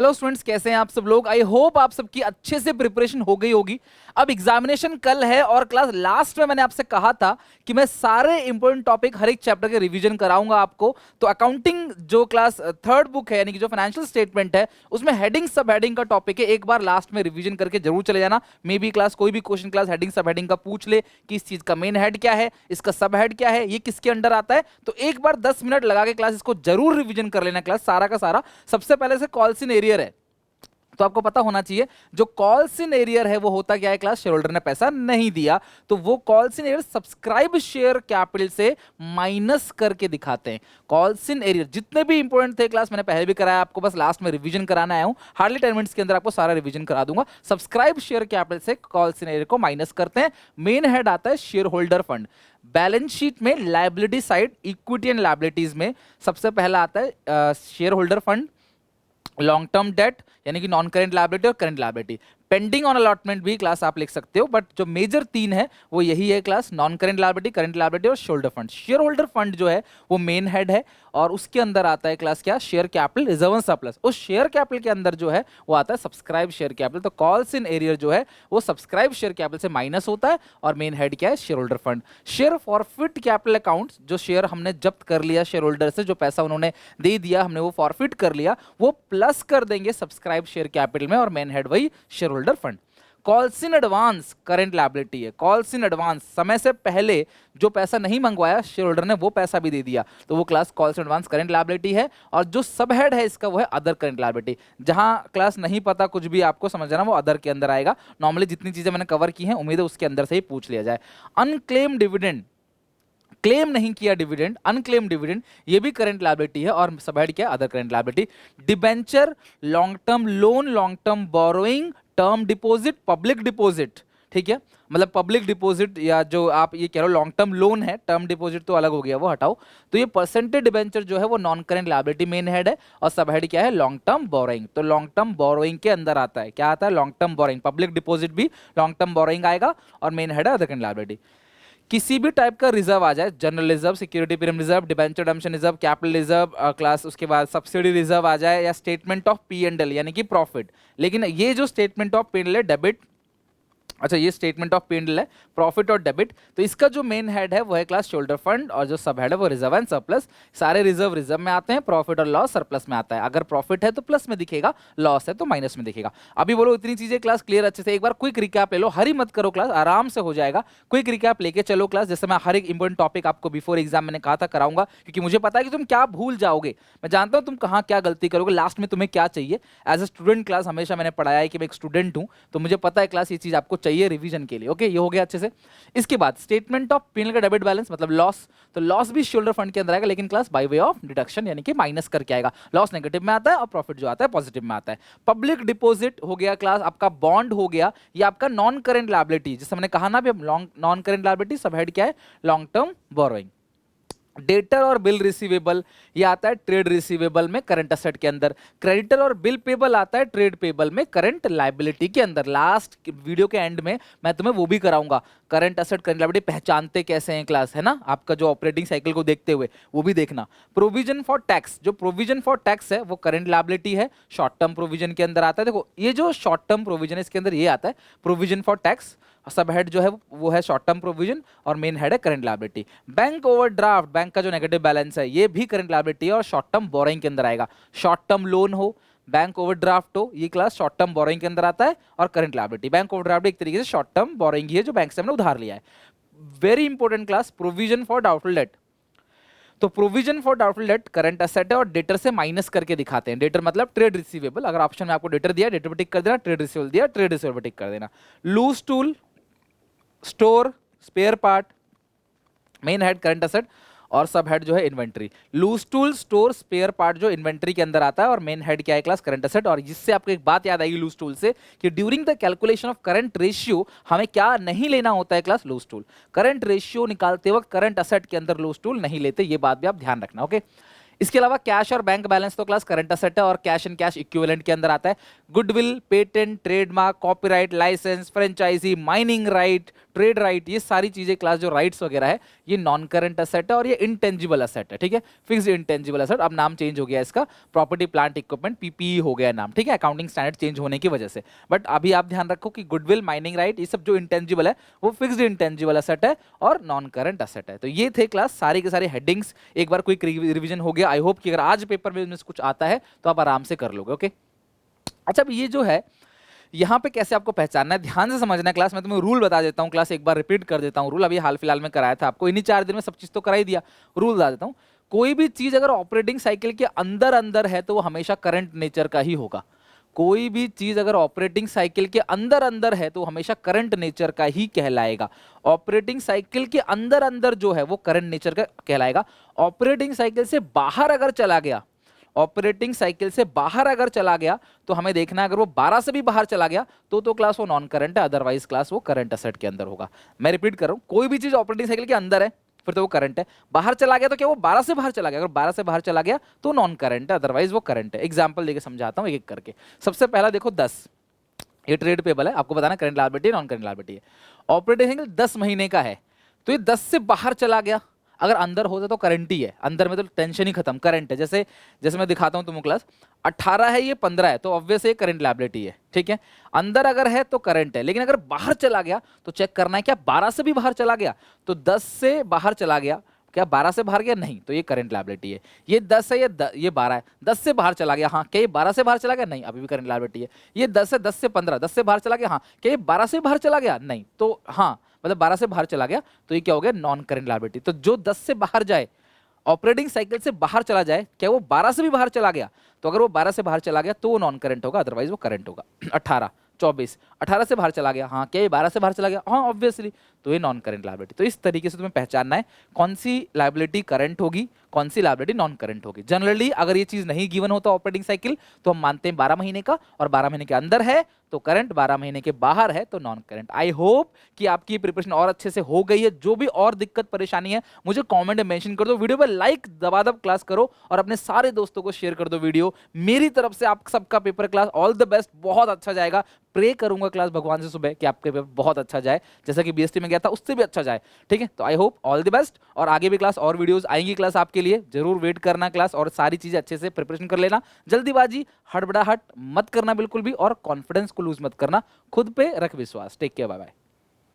Hello students, कैसे हैं आप सब लोग। आई होप आप सबकी अच्छे से प्रिपरेशन हो गई होगी। अब एग्जामिनेशन कल है और क्लास लास्ट में मैंने आपसे कहा था कि मैं सारे इंपॉर्टेंट टॉपिक हर एक चैप्टर के रिवीजन कराऊंगा आपको। तो अकाउंटिंग जो क्लास थर्ड बुक है यानी कि जो फाइनेंशियल स्टेटमेंट है उसमें हेडिंग सब हेडिंग का टॉपिक है, एक बार लास्ट में रिवीजन करके जरूर चले जाना। मे बी क्लास कोई भी क्वेश्चन क्लास हेडिंग सब हेडिंग का पूछ ले कि इस चीज का मेन हेड क्या है, इसका सब हेड क्या है, ये किसके अंडर आता है। तो एक बार 10 मिनट लगा के क्लास इसको जरूर रिवीजन कर लेना क्लास सारा का सारा। सबसे पहले से कॉल्स इन एरियर है तो आपको पता होना चाहिए जो कॉल्स इन एरियर है वो होता क्या है क्लास, शेयर होल्डर ने पैसा नहीं दिया तो वो calls in arrear subscribe share capital से माइनस करके दिखाते हैं। कॉल्स इन एरियर जितने भी इंपॉर्टेंट थे क्लास मैंने पहले भी कराया, आपको बस लास्ट में रिवीजन कराना आया हूं। हार्डली 10 मिनट्स के अंदर आपको सारा रिवीजन करा दूंगा। सब्सक्राइब शेयर कैपिटल से कॉल्स इन एरियर को माइनस करते हैं। मेन हेड आता है shareholder fund. Balance sheet में liability side equity and liabilities में सबसे पहला आता है shareholder fund, long term debt यानी कि नॉन करेंट लायबिलिटी और current liability. Pending on allotment भी क्लास आप लिख सकते हो, बट जो मेजर तीन है वो यही है class, non current liability, current liability और shareholder fund. Shareholder fund जो है वो मेन हेड है और उसके अंदर आता है क्लास क्या, share capital, reserve and surplus. उस शेयर कैपिटल के अंदर जो है वो आता है सब्सक्राइब शेयर कैपिटल। तो कॉल्स इन एरियर जो है वो सब्सक्राइब शेयर कैपिटल से माइनस होता है और मेन हेड क्या है, shareholder fund. Share forfeit capital account, जो शेयर हमने जब्त कर लिया शेयर होल्डर से, जो पैसा उन्होंने दे दिया हमने वो फॉरफिट कर लिया, वो प्लस कर देंगे सब्सक्राइब शेयर कैपिटल में और मेन हेड वही share holder fund. Calls in advance current liability है। कॉल्स इन एडवांस समय से पहले जो पैसा नहीं मंगवाया शेयर होल्डर ने वो पैसा भी दे दिया तो वो class calls in advance current liability है। और जो सब हेड है इसका वो है अदर करेंट लायबिलिटी। जहां क्लास नहीं पता कुछ भी आपको समझना वो अदर के अंदर आएगा। नॉर्मली जितनी चीजें मैंने कवर की हैं उम्मीद है उसके अंदर से ही पूछ लिया जाए। अनक्लेम डिविडेंड, क्लेम नहीं किया डिविडेंड, अनक्लेम डिविडेंड, ये भी करंट लायबिलिटी है और सब हेड क्या है, other current liability. Debenture, long term loan, long term borrowing, term deposit, public deposit. ठीक है, मतलब पब्लिक डिपॉजिट या जो आप ये कह रहे हो लॉन्ग टर्म लोन है, टर्म डिपॉजिट तो अलग हो गया वो हटाओ। तो ये परसेंटेज डिबेंचर जो है वो non current liability main head है और सब हेड क्या है, लॉन्ग टर्म बोरोइंग। तो लॉन्ग टर्म बोरोइंग के अंदर आता है क्या, आता है long term borrowing. Public deposit भी लॉन्ग टर्म बोरोइंग आएगा और मेन हेड है अदर करेंट लायबिलिटी। किसी भी टाइप का रिजर्व आ जाए, general reserve, security premium reserve, debenture redemption reserve, capital reserve class, उसके बाद सब्सिडी रिजर्व आ जाए या statement of P and L यानी कि प्रॉफिट। लेकिन ये जो statement of P and L है डेबिट, अच्छा ये स्टेटमेंट ऑफ पेंडल है प्रॉफिट और डेबिट, तो इसका जो मेन हेड है वो है क्लास शोल्डर फंड और जो सब हेड है वो रिजर्व एंड सरप्लस। सारे रिजर्व रिजर्व में आते हैं, प्रॉफिट और लॉस सरप्लस में आता है। अगर प्रॉफिट है तो प्लस में दिखेगा, लॉस है तो माइनस में दिखेगा। अभी बोलो इतनी चीजें क्लास क्लियर अच्छे से, एक बार क्विक रिकैप ले लो, हरी मत करो क्लास, आराम से हो जाएगा। क्विक रिकैप लेके चलो क्लास, जैसे मैं हर एक इंपॉर्टेंट टॉपिक आपको बिफोर एग्जाम मैंने कहा था कराऊंगा, क्योंकि मुझे पता है कि तुम क्या भूल जाओगे, मैं जानता हूं तुम कहां क्या गलती करोगे, लास्ट में तुम्हें क्या चाहिए। एज ए स्टूडेंट क्लास हमेशा मैंने पढ़ाया है कि मैं एक स्टूडेंट हूं तो मुझे पता है क्लास ये चीज आपको चाहिए रिवीजन के लिए। ओके, ये हो गया अच्छे से। इसके बाद स्टेटमेंट ऑफ पीएनएल का डेबिट बैलेंस मतलब लॉस, तो लॉस भी शोल्डर फंड के अंदर आएगा लेकिन class by way of deduction यानी कि माइनस करके आएगा। लॉस नेगेटिव में आता है और प्रॉफिट जो आता है पॉजिटिव में आता है। पब्लिक डिपॉजिट हो गया क्लास, आपका बॉन्ड हो गया, ये आपका नॉन करेंट लायबिलिटी, जैसे मैंने कहा ना भी नॉन करेंट लायबिलिटी सब हेड क्या है, लॉन्ग टर्म बोरोइंग। डेटर और बिल रिसीवेबल ये आता है ट्रेड रिसीवेबल में करंट असेट के अंदर। क्रेडिटर और बिल पेबल आता है ट्रेड पेबल में करंट लायबिलिटी के अंदर। लास्ट वीडियो के एंड में मैं तुम्हें वो भी कराऊंगा, करंट असेट करंट लायबिलिटी पहचानते कैसे हैं क्लास, है ना, आपका जो ऑपरेटिंग साइकिल को देखते हुए वो भी देखना। प्रोविजन फॉर टैक्स, जो प्रोविजन फॉर टैक्स है वो करंट लायबिलिटी है, शॉर्ट टर्म प्रोविजन के अंदर आता है। देखो ये जो शॉर्ट टर्म प्रोविजन है इसके अंदर ये आता है प्रोविजन फॉर टैक्स, सब हेड जो है वो है शॉर्ट टर्म प्रोविजन और मेन हेड है current liability. Bank overdraft, bank का जो नेगेटिव बैलेंस है ये भी करंट लायबिलिटी है और शॉर्ट टर्म बोरोइंग के अंदर आएगा। शॉर्ट टर्म लोन हो, बैंक ओवरड्राफ्ट हो, ये क्लास शॉर्ट टर्म बोरोइंग के अंदर आता है और करंट लायबिलिटी। बैंक ओवरड्राफ्ट एक तरीके से शॉर्ट टर्म बोरोइंग ही है जो बैंक से हमने उधार लिया है। Very important class, provision for doubtful debt, तो provision for doubtful debt current asset है और डेटर से माइनस करके दिखाते हैं। डेटर मतलब ट्रेड रिसीवेबल, अगर ऑप्शन में आपको डेटर दिया डेटर पर टिक कर देना, ट्रेड रिसीवेबल दिया ट्रेड रिसीवेबल पर टिक कर देना। Loose tool, store, spare part, main head current asset और सब हेड जो है inventory. Loose tool, store, spare part जो इन्वेंट्री के अंदर आता है और मेन हेड क्या है क्लास, करंट असेट। और जिससे आपको एक बात याद आएगी लूज टूल से कि during the calculation of current ratio हमें क्या नहीं लेना होता है class, loose tool. Current ratio निकालते वक्त करंट असेट के अंदर लूज टूल नहीं लेते, ये बात भी आप ध्यान रखना। ओके, इसके अलावा कैश और बैंक बैलेंस तो क्लास करंट असेट है और कैश एंड कैश इक्विवेलेंट के अंदर आता है। Goodwill, patent, trademark, copyright, licence, franchisee, mining right, trade right, ये सारी चीजें क्लास जो राइट्स वगैरह है ये नॉन करंट असेट है और ये इंटेंजिबल असेट है, ठीक है, फिक्स्ड इंटेंजिबल असेट। अब नाम चेंज हो गया इसका, प्रॉपर्टी प्लांट इक्विपमेंट पीपीई हो गया नाम, ठीक है, अकाउंटिंग स्टैंडर्ड चेंज होने की वजह से। बट अभी आप ध्यान रखो कि गुडविल, माइनिंग राइट, ये सब जो इंटेंजिबल है वो फिक्स्ड इंटेंजिबल असेट है और नॉन करंट असेट है। तो ये थे क्लास सारी के सारे हेडिंग्स, एक बार क्विक रिवीजन हो गया। आई होप कि अगर आज पेपर में कुछ आता है तो आप आराम से कर लोगे। ओके, अच्छा अब ये जो है यहाँ पे कैसे आपको पहचानना है, ध्यान से समझना है क्लास। मैं तुम्हें रूल बता देता हूँ क्लास, एक बार रिपीट कर देता हूँ रूल। अभी हाल फिलहाल में कराया था आपको, इन्हीं 4 दिन में सब चीज तो करा ही दिया। रूल बता देता हूँ, कोई भी चीज अगर ऑपरेटिंग साइकिल के अंदर अंदर है तो वो हमेशा करंट नेचर का ही होगा। कोई भी चीज अगर ऑपरेटिंग साइकिल के अंदर अंदर है तो हमेशा करंट नेचर का ही कहलाएगा। ऑपरेटिंग साइकिल के अंदर अंदर जो है वो करंट नेचर का कहलाएगा। ऑपरेटिंग साइकिल से बाहर अगर चला गया, ऑपरेटिंग साइकिल से बाहर अगर चला गया तो हमें देखना है, अगर वो 12 से भी बाहर चला गया तो क्लास वो नॉन करंट है, अदरवाइज क्लास वो करंट असेट के अंदर होगा। मैं रिपीट कर रहा हूं, कोई भी चीज ऑपरेटिंग साइकिल के अंदर है फिर तो वो करंट है, बाहर चला गया तो क्या वो 12 से बाहर चला गया, अगर 12 से बाहर चला गया तो नॉन करंट है, अदरवाइज वो करंट है। एग्जांपल देके समझाता हूं एक एक करके। सबसे पहला देखो 10, ये ट्रेड पेबल है, आपको बताना current liability non current liability है। ऑपरेटिंग साइकिल 10 महीने का है तो ये 10 से बाहर चला गया, अगर अंदर होता तो करंट ही है, अंदर में तो टेंशन ही खत्म, करंट है। जैसे जैसे मैं दिखाता हूं तुमको क्लास, 18 है ये 15 है तो ऑब्वियस ये करंट लायबिलिटी है, ठीक है। अंदर अगर है तो करंट है, लेकिन अगर बाहर चला गया तो चेक करना है क्या 12 से भी बाहर चला गया, तो 10 से बाहर चला गया, क्या 12 से बाहर गया, नहीं, तो ये करंट लायबिलिटी है। ये 10 है, ये 12 है, 10 से बाहर चला गया, हाँ, क्या ये 12 से बाहर चला गया, नहीं, अभी भी करंट लायबिलिटी है। ये 10 है, 10 से 15, 10 से बाहर चला गया, हाँ, क्या ये 12 से बाहर चला गया, नहीं, तो हाँ, मतलब 12 से बाहर चला गया तो ये क्या हो गया, नॉन करंट लायबिलिटी। तो जो 10 से बाहर जाए, ऑपरेटिंग साइकिल से बाहर चला जाए, क्या वो 12 से भी बाहर चला गया, तो अगर वो 12 से बाहर चला गया तो वो नॉन करंट होगा, अदरवाइज वो करंट होगा। 18, 24, 18 से बाहर चला गया, हाँ, क्या ये 12 से बाहर चला गया, हाँ, ऑब्वियसली, तो ये नॉन करंट लायबिलिटी। तो इस तरीके से तुम्हें पहचानना है कौन सी लायबिलिटी करंट होगी, कौन सी लायबिलिटी नॉन करंट होगी। जनरली अगर ये चीज नहीं गिवन होता ऑपरेटिंग साइकिल तो हम मानते हैं 12 महीने का, और 12 महीने के अंदर है तो करंट, 12 महीने के बाहर है तो नॉन करंट। आई होप कि आपकी प्रिपरेशन और अच्छे से हो गई है। जो भी और दिक्कत परेशानी है मुझे कमेंट में मेंशन कर दो, वीडियो पे लाइक दबादब क्लास करो और अपने सारे दोस्तों को शेयर कर दो वीडियो। मेरी तरफ से आप सबका paper class all the best, बहुत अच्छा जाएगा। प्रे करूंगा क्लास भगवान से सुबह कि आपके पेपर बहुत अच्छा जाए, जैसा कि बीएसटी में गया था उससे भी अच्छा जाए, ठीक है। तो I hope all the best, और आगे भी क्लास और वीडियोस आएंगी क्लास आपके लिए, जरूर वेट करना क्लास, और सारी चीजें अच्छे से प्रिपरेशन कर लेना। जल्दीबाजी हड़बड़ाहट मत करना बिल्कुल भी, और कॉन्फिडेंस को लूज मत करना, खुद पे रख विश्वास। Take care, bye bye.